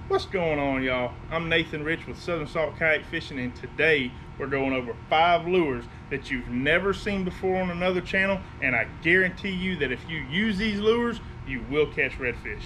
What's going on, y'all? I'm Nathan Rich with Southern Salt Kayak Fishing, and today we're going over 5 lures that you've never seen before on another channel, and I guarantee you that if you use these lures, you will catch redfish.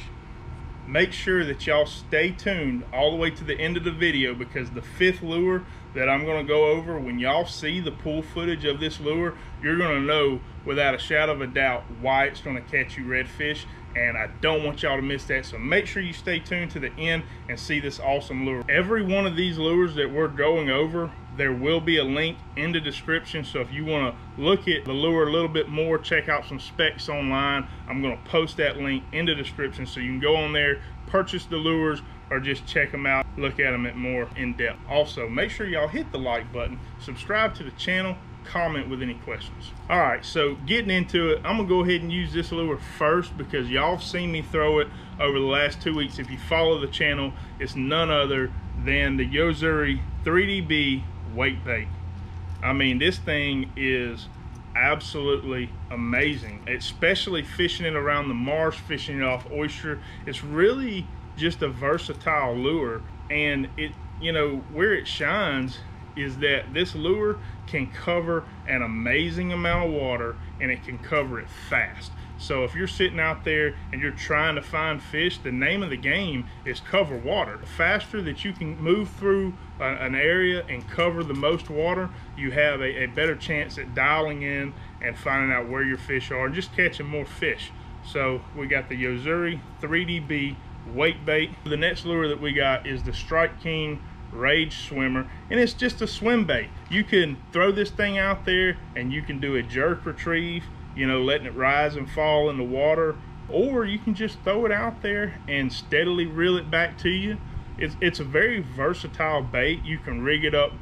Make sure that y'all stay tuned all the way to the end of the video, because the 5th lure that I'm going to go over, when y'all see the pool footage of this lure, you're going to know without a shadow of a doubt why it's going to catch you redfish, and I don't want y'all to miss that. So make sure you stay tuned to the end and see this awesome lure. Every one of these lures that we're going over, there will be a link in the description, so if you want to look at the lure a little bit more, check out some specs online, I'm going to post that link in the description so you can go on there, purchase the lures, or just check them out, look at them at more in depth. Also, make sure y'all hit the like button, subscribe to the channel, comment with any questions. All right, so getting into it, I'm gonna go ahead and use this lure first because y'all have seen me throw it over the last 2 weeks. If you follow the channel, it's none other than the Yo-Zuri 3DB weight bait. I mean, this thing is absolutely amazing, especially fishing it around the marsh, fishing it off oyster. It's really just a versatile lure, and it, you know, where it shines is that this lure can cover an amazing amount of water, and it can cover it fast. So if you're sitting out there and you're trying to find fish, the name of the game is cover water. The faster that you can move through an area and cover the most water, you have a better chance at dialing in and finding out where your fish are and just catching more fish. So we got the Yo-Zuri 3DB weight bait. The next lure that we got is the Strike King Rage Swimmer, and it's just a swim bait. You can throw this thing out there and you can do a jerk retrieve, you know, letting it rise and fall in the water, or you can just throw it out there and steadily reel it back to you. It's a very versatile bait. You can rig it up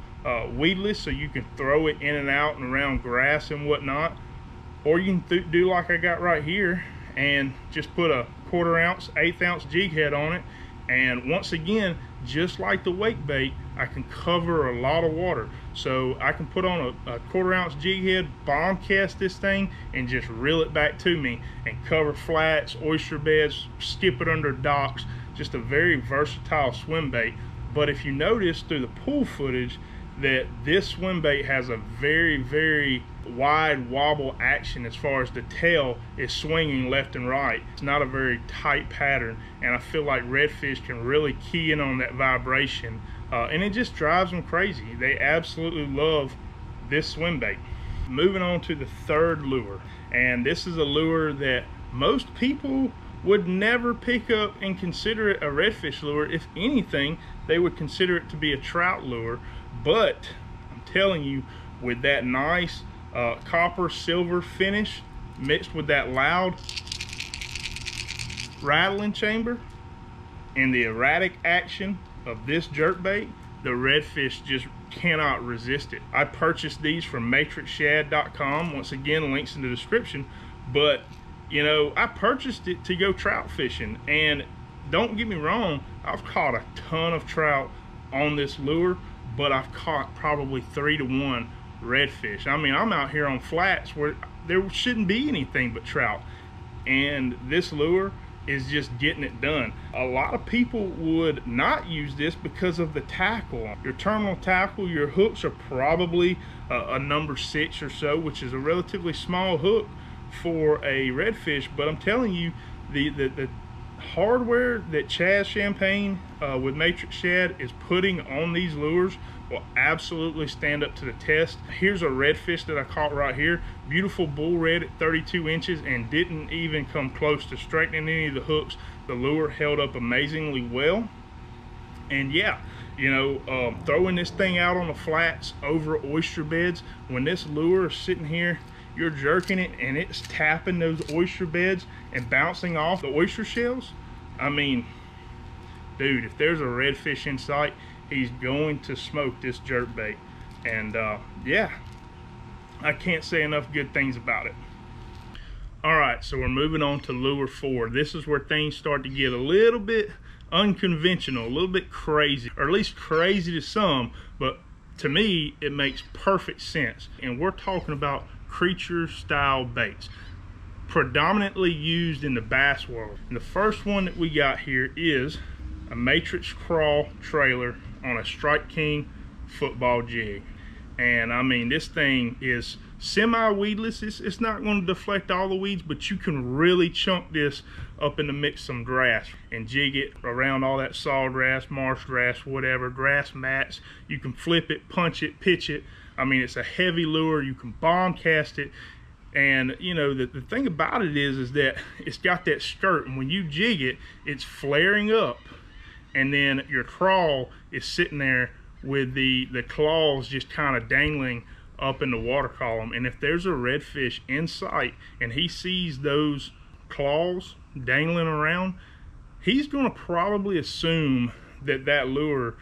weedless, so you can throw it in and out and around grass and whatnot, or you can do like I got right here and just put a 1/4 ounce, 1/8 ounce jig head on it. And once again, just like the weight bait, I can cover a lot of water. So I can put on a 1/4 ounce jig head, bomb cast this thing, and just reel it back to me and cover flats, oyster beds, skip it under docks. Just a very versatile swim bait. But if you notice through the pool footage that this swim bait has a very wide wobble action as far as the tail is swinging left and right. It's not a very tight pattern, and I feel like redfish can really key in on that vibration, and it just drives them crazy. They absolutely love this swim bait. Moving on to the 3rd lure, and this is a lure that most people would never pick up and consider it a redfish lure. If anything, they would consider it to be a trout lure. But I'm telling you, with that nice copper silver finish mixed with that loud rattling chamber and the erratic action of this jerkbait, the redfish just cannot resist it. I purchased these from matrixshad.com. Once again, links in the description. But you know, I purchased it to go trout fishing, and don't get me wrong, I've caught a ton of trout on this lure, but I've caught probably 3 to 1 redfish. I mean, I'm out here on flats where there shouldn't be anything but trout, and this lure is just getting it done. A lot of people would not use this because of the tackle. Your terminal tackle, your hooks are probably a number 6 or so, which is a relatively small hook for a redfish. But I'm telling you, the hardware that Chaz Champagne with Matrix Shad is putting on these lures will absolutely stand up to the test. Here's a redfish that I caught right here. Beautiful bull red at 32 inches and didn't even come close to straightening any of the hooks. The lure held up amazingly well. And yeah, you know, throwing this thing out on the flats over oyster beds, when this lure is sitting here, you're jerking it and it's tapping those oyster beds and bouncing off the oyster shells. I mean, dude, if there's a redfish in sight, he's going to smoke this jerk bait. And yeah, I can't say enough good things about it. All right, so we're moving on to lure 4. This is where things start to get a little bit unconventional, a little bit crazy, or at least crazy to some, but to me it makes perfect sense. And we're talking about creature style baits, predominantly used in the bass world. And the first one that we got here is a Matrix crawl trailer on a Strike King football jig. And I mean, this thing is semi-weedless. It's not going to deflect all the weeds, but you can really chunk this up in the mix some grass and jig it around all that sawgrass, marsh grass, whatever, grass mats. You can flip it, punch it, pitch it. I mean, it's a heavy lure. You can bomb cast it. And you know, the thing about it is that it's got that skirt, and when you jig it, it's flaring up, and then your crawl is sitting there with the claws just kind of dangling up in the water column. And if there's a redfish in sight and he sees those claws dangling around, he's going to probably assume that that lure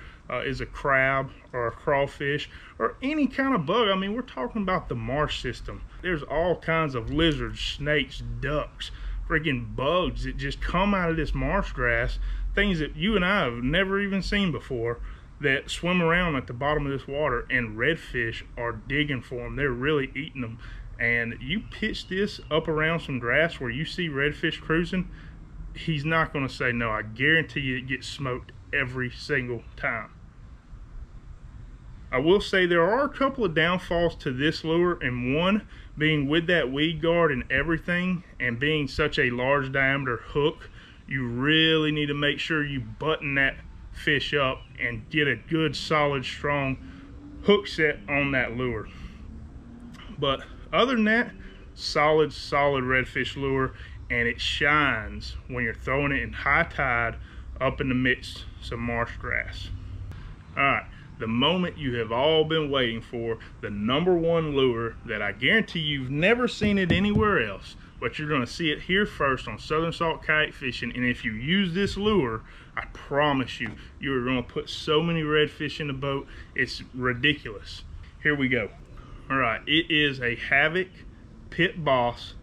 is a crab or a crawfish or any kind of bug. I mean, we're talking about the marsh system. There's all kinds of lizards, snakes, ducks, freaking bugs that just come out of this marsh grass, things that you and I have never even seen before, that swim around at the bottom of this water, and redfish are digging for them. They're really eating them. And you pitch this up around some grass where you see redfish cruising, he's not going to say no. I guarantee you it gets smoked every single time. I will say there are a couple of downfalls to this lure, and one being with that weed guard and everything, and being such a large diameter hook, you really need to make sure you button that fish up and get a good solid strong hook set on that lure. But other than that, solid redfish lure, and it shines when you're throwing it in high tide up in the midst of some marsh grass. All right, the moment you have all been waiting for, the #1 lure that I guarantee you've never seen it anywhere else, but you're going to see it here first on Southern Salt Kayak Fishing. And if you use this lure, I promise you, you're going to put so many redfish in the boat, it's ridiculous. Here we go. All right, it is a Havoc Pit Boss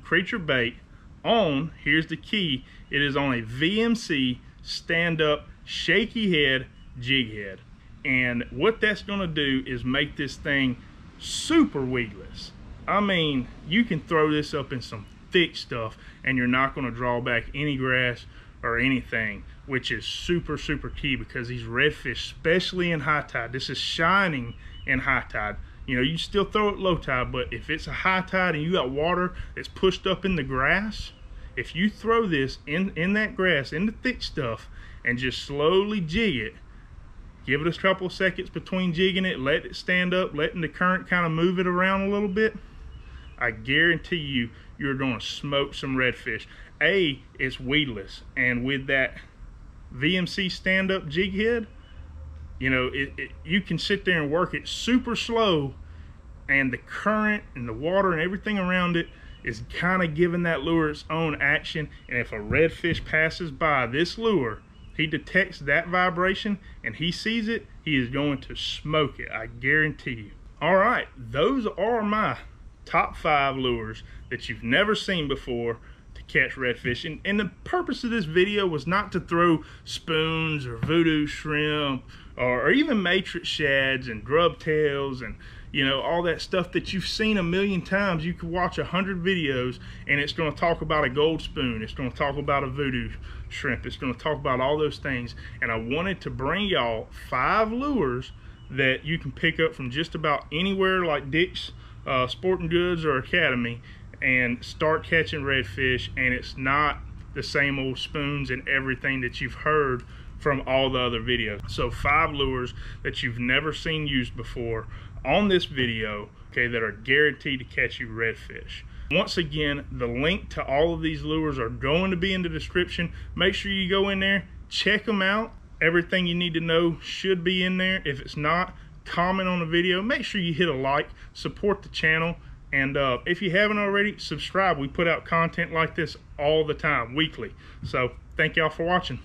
creature bait on, here's the key, it is on a VMC stand-up shaky head jig head. And what that's going to do is make this thing super weedless. I mean, you can throw this up in some thick stuff and you're not going to draw back any grass or anything, which is super key, because these redfish, especially in high tide, this is shining in high tide. You know, you still throw it low tide, but if it's a high tide and you got water that's pushed up in the grass, if you throw this in that grass, in the thick stuff, and just slowly jig it, give it a couple of seconds between jigging it, let it stand up, letting the current kind of move it around a little bit, I guarantee you, you're going to smoke some redfish. It's weedless, and with that VMC stand-up jig head, you know, you can sit there and work it super slow, and the current and the water and everything around it is kind of giving that lure its own action. And if a redfish passes by this lure, he detects that vibration and he sees it, he is going to smoke it, I guarantee you. All right, those are my top 5 lures that you've never seen before to catch redfish. And the purpose of this video was not to throw spoons or voodoo shrimp or even matrix shads and grub tails and, you know, all that stuff that you've seen a million times. You could watch 100 videos and it's going to talk about a gold spoon, it's going to talk about a voodoo shrimp, it's going to talk about all those things. And I wanted to bring y'all 5 lures that you can pick up from just about anywhere, like Dick's Sporting Goods or Academy, and start catching redfish. And it's not the same old spoons and everything that you've heard from all the other videos. So 5 lures that you've never seen used before on this video, okay, that are guaranteed to catch you redfish. Once again, the link to all of these lures are going to be in the description. Make sure you go in there, check them out. Everything you need to know should be in there. If it's not, comment on the video. Make sure you hit a like, support the channel, and if you haven't already, subscribe. We put out content like this all the time, weekly. So thank y'all for watching.